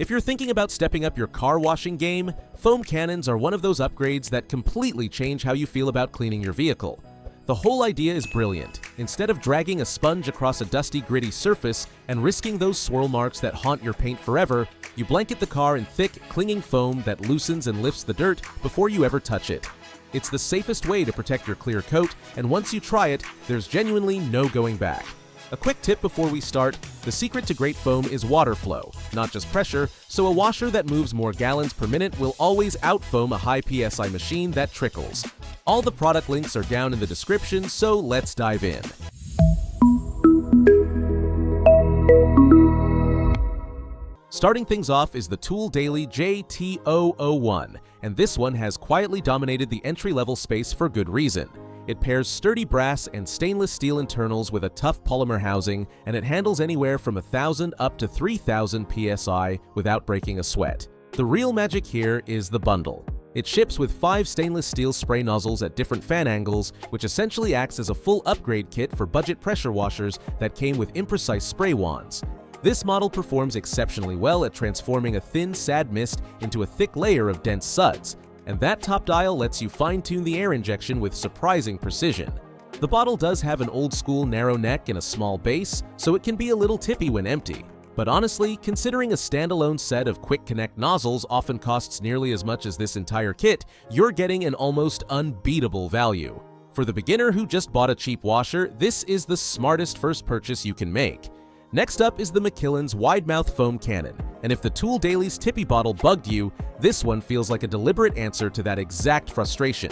If you're thinking about stepping up your car washing game, foam cannons are one of those upgrades that completely change how you feel about cleaning your vehicle. The whole idea is brilliant. Instead of dragging a sponge across a dusty, gritty surface and risking those swirl marks that haunt your paint forever, you blanket the car in thick, clinging foam that loosens and lifts the dirt before you ever touch it. It's the safest way to protect your clear coat, and once you try it, there's genuinely no going back. A quick tip before we start: the secret to great foam is water flow, not just pressure, so a washer that moves more gallons per minute will always outfoam a high PSI machine that trickles. All the product links are down in the description, so let's dive in. Starting things off is the Tool Daily JT001, and this one has quietly dominated the entry-level space for good reason. It pairs sturdy brass and stainless steel internals with a tough polymer housing, and it handles anywhere from 1,000 up to 3,000 PSI without breaking a sweat. The real magic here is the bundle. It ships with 5 stainless steel spray nozzles at different fan angles, which essentially acts as a full upgrade kit for budget pressure washers that came with imprecise spray wands. This model performs exceptionally well at transforming a thin, sad mist into a thick layer of dense suds, and that top dial lets you fine-tune the air injection with surprising precision. The bottle does have an old-school narrow neck and a small base, so it can be a little tippy when empty. But honestly, considering a standalone set of quick connect nozzles often costs nearly as much as this entire kit, you're getting an almost unbeatable value. For the beginner who just bought a cheap washer, this is the smartest first purchase you can make. Next up is the Macmillan's Wide Mouth Foam Cannon, and if the Tool Daily's Tippy bottle bugged you, this one feels like a deliberate answer to that exact frustration.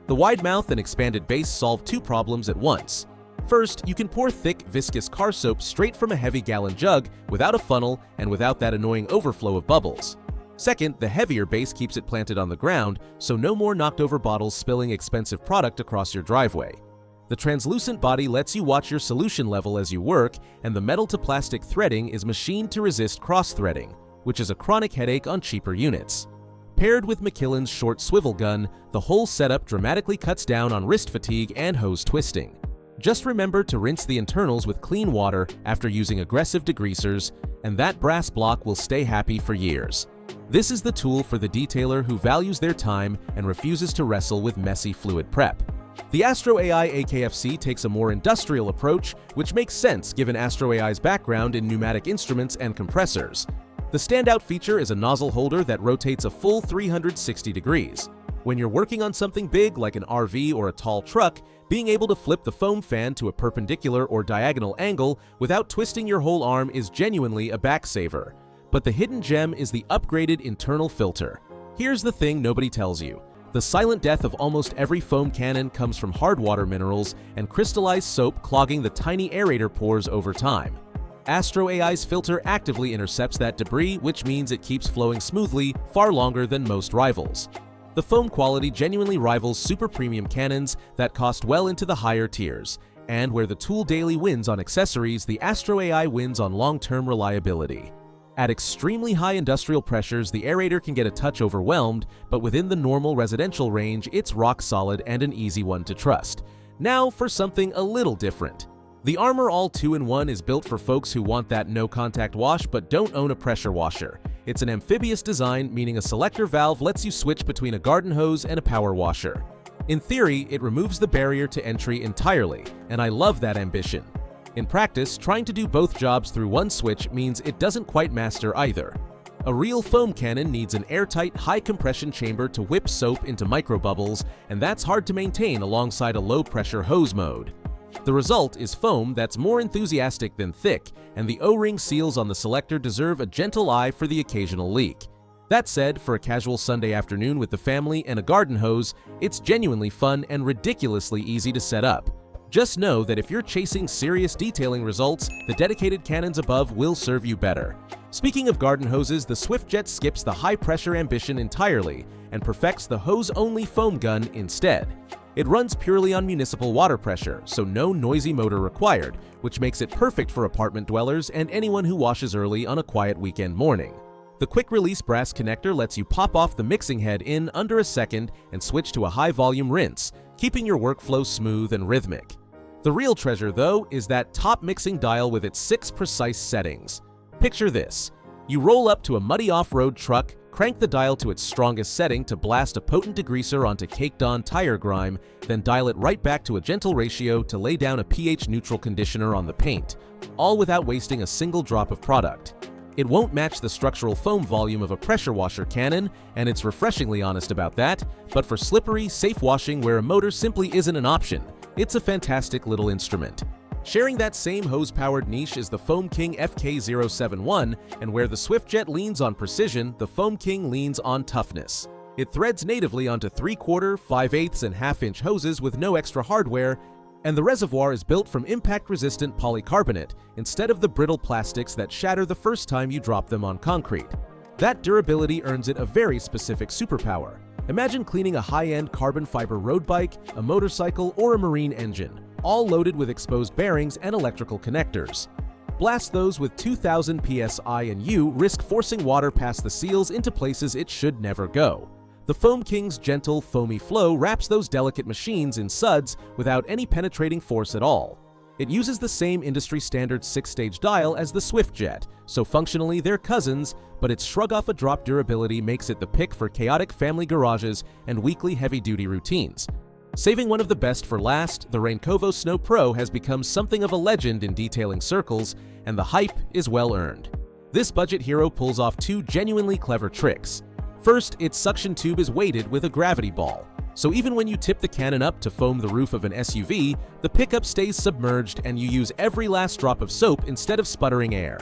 The wide mouth and expanded base solve 2 problems at once. First, you can pour thick, viscous car soap straight from a heavy gallon jug without a funnel and without that annoying overflow of bubbles. Second, the heavier base keeps it planted on the ground, so no more knocked-over bottles spilling expensive product across your driveway. The translucent body lets you watch your solution level as you work, and the metal-to-plastic threading is machined to resist cross-threading, which is a chronic headache on cheaper units. Paired with Macmillan's short swivel gun, the whole setup dramatically cuts down on wrist fatigue and hose twisting. Just remember to rinse the internals with clean water after using aggressive degreasers, and that brass block will stay happy for years. This is the tool for the detailer who values their time and refuses to wrestle with messy fluid prep. The Astro AI AKFC takes a more industrial approach, which makes sense given Astro AI's background in pneumatic instruments and compressors. The standout feature is a nozzle holder that rotates a full 360 degrees. When you're working on something big like an RV or a tall truck, being able to flip the foam fan to a perpendicular or diagonal angle without twisting your whole arm is genuinely a backsaver. But the hidden gem is the upgraded internal filter. Here's the thing nobody tells you. The silent death of almost every foam cannon comes from hard water minerals and crystallized soap clogging the tiny aerator pores over time. Astro AI's filter actively intercepts that debris, which means it keeps flowing smoothly far longer than most rivals. The foam quality genuinely rivals super premium cannons that cost well into the higher tiers, and where the Tool Daily wins on accessories, the Astro AI wins on long-term reliability. At extremely high industrial pressures, the aerator can get a touch overwhelmed, but within the normal residential range, it's rock solid and an easy one to trust. Now for something a little different. The Armor All 2-in-1 is built for folks who want that no-contact wash but don't own a pressure washer. It's an amphibious design, meaning a selector valve lets you switch between a garden hose and a power washer. In theory, it removes the barrier to entry entirely, and I love that ambition. In practice, trying to do both jobs through one switch means it doesn't quite master either. A real foam cannon needs an airtight, high-compression chamber to whip soap into microbubbles, and that's hard to maintain alongside a low-pressure hose mode. The result is foam that's more enthusiastic than thick, and the O-ring seals on the selector deserve a gentle eye for the occasional leak. That said, for a casual Sunday afternoon with the family and a garden hose, it's genuinely fun and ridiculously easy to set up. Just know that if you're chasing serious detailing results, the dedicated cannons above will serve you better. Speaking of garden hoses, the SwiftJet skips the high-pressure ambition entirely and perfects the hose-only foam gun instead. It runs purely on municipal water pressure, so no noisy motor required, which makes it perfect for apartment dwellers and anyone who washes early on a quiet weekend morning. The quick-release brass connector lets you pop off the mixing head in under a second and switch to a high-volume rinse, keeping your workflow smooth and rhythmic. The real treasure, though, is that top mixing dial with its 6 precise settings. Picture this. You roll up to a muddy off-road truck, crank the dial to its strongest setting to blast a potent degreaser onto caked-on tire grime, then dial it right back to a gentle ratio to lay down a pH-neutral conditioner on the paint, all without wasting a single drop of product. It won't match the structural foam volume of a pressure washer cannon, and it's refreshingly honest about that, but for slippery, safe washing where a motor simply isn't an option, it's a fantastic little instrument. Sharing that same hose-powered niche is the Foam King FK071, and where the Swiftjet leans on precision, the Foam King leans on toughness. It threads natively onto 3/4, 5/8, and 1/2-inch hoses with no extra hardware, and the reservoir is built from impact-resistant polycarbonate instead of the brittle plastics that shatter the first time you drop them on concrete. That durability earns it a very specific superpower. Imagine cleaning a high-end carbon fiber road bike, a motorcycle, or a marine engine, all loaded with exposed bearings and electrical connectors. Blast those with 2000 psi and you risk forcing water past the seals into places it should never go. The Foam King's gentle, foamy flow wraps those delicate machines in suds without any penetrating force at all. It uses the same industry-standard 6-stage dial as the Swiftjet, so functionally they're cousins, but its shrug-off-a-drop durability makes it the pick for chaotic family garages and weekly heavy-duty routines. Saving one of the best for last, the Raincovo Snow Pro has become something of a legend in detailing circles, and the hype is well earned. This budget hero pulls off two genuinely clever tricks. First, its suction tube is weighted with a gravity ball, so even when you tip the cannon up to foam the roof of an SUV, the pickup stays submerged and you use every last drop of soap instead of sputtering air.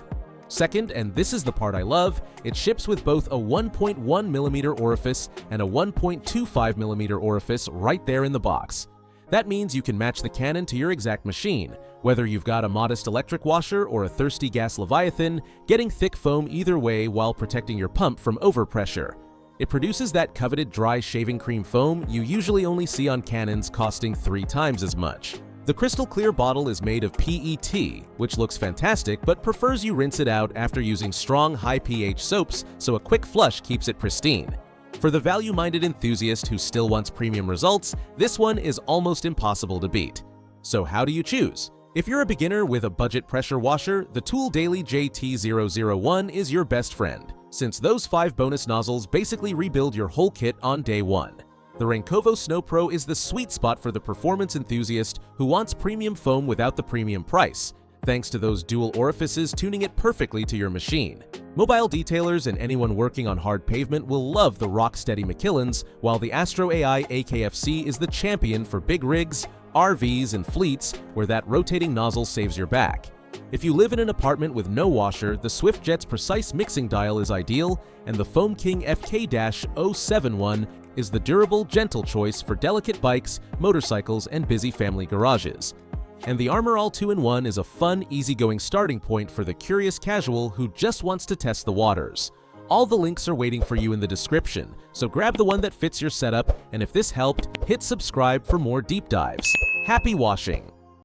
Second, and this is the part I love, it ships with both a 1.1mm orifice and a 1.25mm orifice right there in the box. That means you can match the cannon to your exact machine. Whether you've got a modest electric washer or a thirsty gas Leviathan, getting thick foam either way while protecting your pump from overpressure. It produces that coveted dry shaving cream foam you usually only see on cannons costing 3 times as much. The crystal clear bottle is made of PET, which looks fantastic but prefers you rinse it out after using strong high pH soaps so a quick flush keeps it pristine. For the value-minded enthusiast who still wants premium results, this one is almost impossible to beat. So how do you choose? If you're a beginner with a budget pressure washer, the Tool Daily JT001 is your best friend, since those 5 bonus nozzles basically rebuild your whole kit on day 1. The Raincovo Snow Pro is the sweet spot for the performance enthusiast who wants premium foam without the premium price, thanks to those dual orifices tuning it perfectly to your machine. Mobile detailers and anyone working on hard pavement will love the rock-steady Macillans, while the Astro AI AKFC is the champion for big rigs, RVs, and fleets where that rotating nozzle saves your back. If you live in an apartment with no washer, the Swiftjet's precise mixing dial is ideal, and the Foam King FK-071 is the durable, gentle choice for delicate bikes, motorcycles, and busy family garages. And the Armor All 2-in-1 is a fun, easygoing starting point for the curious casual who just wants to test the waters. All the links are waiting for you in the description, so grab the one that fits your setup, and if this helped, hit subscribe for more deep dives. Happy washing!